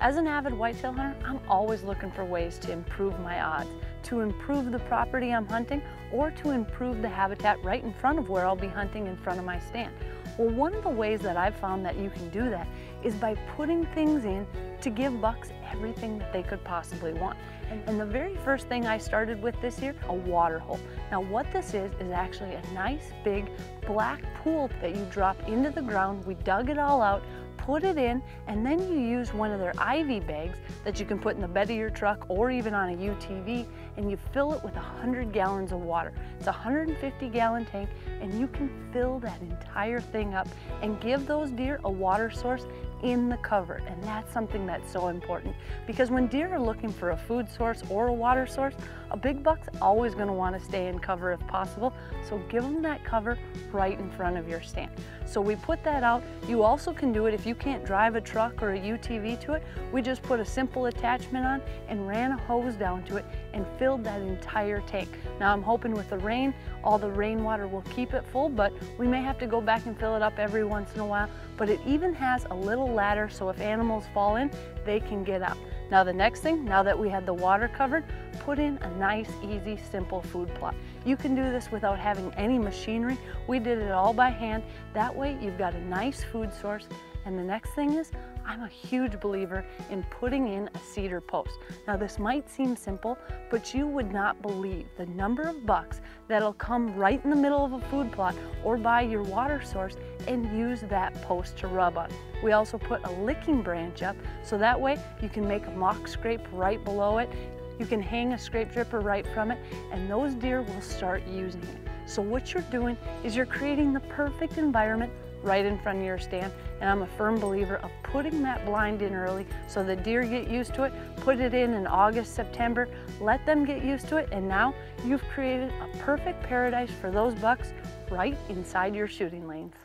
As an avid whitetail hunter, I'm always looking for ways to improve my odds, to improve the property I'm hunting, or to improve the habitat right in front of where I'll be hunting in front of my stand. Well, one of the ways that I've found that you can do that is by putting things in to give bucks everything that they could possibly want. And the very first thing I started with this year, a water hole. Now what this is actually a nice big black pool that you drop into the ground. We dug it all out, put it in, and then you use one of their Ivy bags that you can put in the bed of your truck or even on a UTV, and you fill it with 100 gallons of water. It's a 150-gallon tank, and you can fill that entire thing up and give those deer a water source in the cover. And that's something that's so important, because when deer are looking for a food source or a water source, a big buck's always going to want to stay in cover if possible, so give them that cover right in front of your stand. So we put that out. You also can do it if you can't drive a truck or a UTV to it. We just put a simple attachment on and ran a hose down to it and filled that entire tank. Now I'm hoping with the rain, all the rainwater will keep it full, but we may have to go back and fill it up every once in a while. But it even has a little ladder, so if animals fall in, they can get out. Now the next thing, now that we had the water covered, put in a nice, easy, simple food plot. You can do this without having any machinery. We did it all by hand. That way you've got a nice food source. And the next thing is, I'm a huge believer in putting in a cedar post. Now this might seem simple, but you would not believe the number of bucks that'll come right in the middle of a food plot or by your water source and use that post to rub on. We also put a licking branch up, so that way you can make a mock scrape right below it. You can hang a scrape dripper right from it, and those deer will start using it. So what you're doing is you're creating the perfect environment right in front of your stand, and I'm a firm believer of putting that blind in early so the deer get used to it. Put it in August, September, let them get used to it, and now you've created a perfect paradise for those bucks right inside your shooting lanes.